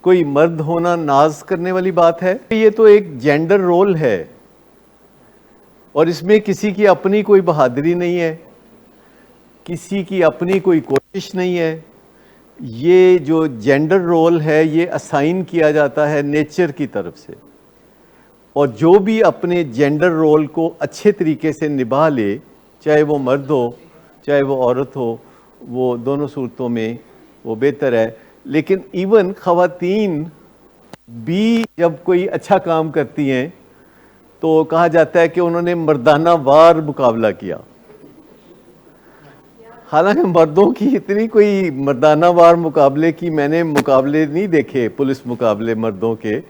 کوئی مرد ہونا ناز کرنے والی بات ہے؟ یہ تو ایک جینڈر رول ہے اور اس میں کسی کی اپنی کوئی بہادری نہیں ہے، کسی کی اپنی کوئی کوشش نہیں ہے. یہ جو جینڈر رول ہے یہ اسائن کیا جاتا ہے نیچر کی طرف سے، اور جو بھی اپنے جینڈر رول کو اچھے طریقے سے نبھا لے، چاہے وہ مرد ہو چاہے وہ عورت ہو، وہ دونوں صورتوں میں وہ بہتر ہے. لیکن ایون خواتین بھی جب کوئی اچھا کام کرتی ہیں تو کہا جاتا ہے کہ انہوں نے مردانہ وار مقابلہ کیا. حالانکہ مردوں کی اتنی کوئی مردانہ وار مقابلے کی میں نے مقابلے نہیں دیکھے، پولیس مقابلے مردوں کے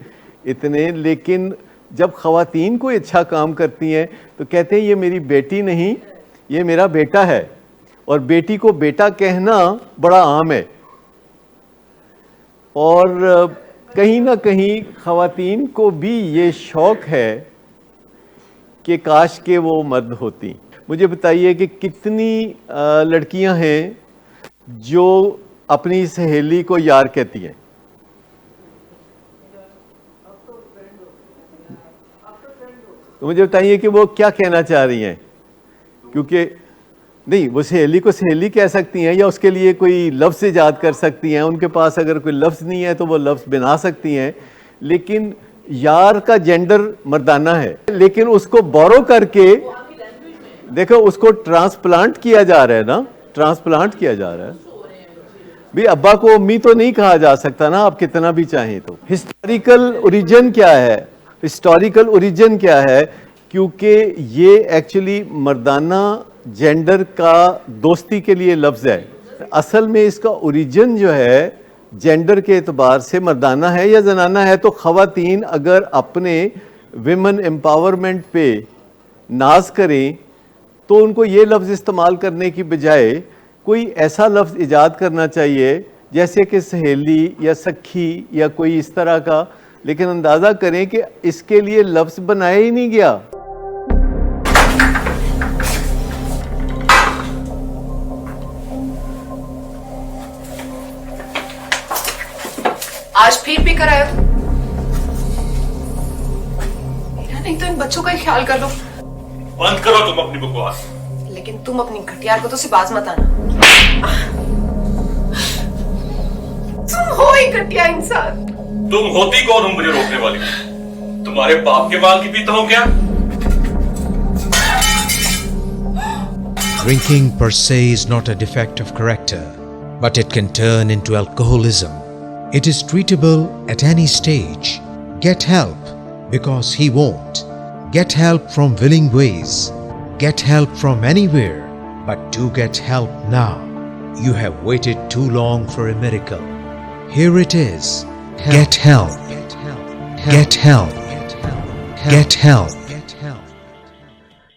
اتنے، لیکن جب خواتین کوئی اچھا کام کرتی ہیں تو کہتے ہیں یہ میری بیٹی نہیں، یہ میرا بیٹا ہے. اور بیٹی کو بیٹا کہنا بڑا عام ہے، اور کہیں نہ کہیں خواتین کو بھی یہ شوق ہے کہ کاش کہ وہ مرد ہوتی. مجھے بتائیے کہ کتنی لڑکیاں ہیں جو اپنی سہیلی کو یار کہتی ہیں؟ تو مجھے بتائیے کہ وہ کیا کہنا چاہ رہی ہیں، کیونکہ نہیں، وہ سہیلی کو سہیلی کہہ سکتی ہیں یا اس کے لیے کوئی لفظ ایجاد کر سکتی ہیں. ان کے پاس اگر کوئی لفظ نہیں ہے تو وہ لفظ بنا سکتی ہیں، لیکن یار کا جینڈر مردانہ ہے. لیکن اس کو بورو کر کے دیکھو، اس کو ٹرانسپلانٹ کیا جا رہا ہے نا، ٹرانسپلانٹ کیا جا رہا ہے. بھی ابا کو امی تو نہیں کہا جا سکتا نا، آپ کتنا بھی چاہیں تو. ہسٹوریکل اوریجن کیا ہے؟ ہسٹوریکل اوریجن کیا ہے؟ کیونکہ یہ ایکچولی مردانہ جینڈر کا دوستی کے لیے لفظ ہے. اصل میں اس کا اوریجن جو ہے جینڈر کے اعتبار سے مردانہ ہے یا زنانہ ہے. تو خواتین اگر اپنے ویمن امپاورمنٹ پہ ناز کریں تو ان کو یہ لفظ استعمال کرنے کی بجائے کوئی ایسا لفظ ایجاد کرنا چاہیے جیسے کہ سہیلی یا سکھی یا کوئی اس طرح کا. لیکن اندازہ کریں کہ اس کے لیے لفظ بنایا ہی نہیں گیا. آج پھر بھی کرایا تو میرا نہیں تو ان بچوں کا ہی خیال کر لو. بند کرو تم اپنی بکواس. لیکن تم اپنی گھٹیار کو تو سے باز مت آنا. تم ہو ہی گھٹیا انسان. تم ہوتی کون ہو مجھے روکنے والی؟ تمہارے باپ کے مال کی پیتا ہوں کیا؟ Drinking per se is not a defect of character, but it can turn into alcoholism. It is treatable at any stage. Get help, because he won't. Get help from willing ways. Get help from anywhere, but do get help now. You have waited too long for a miracle. Here it is. Get help. Get help. Get help.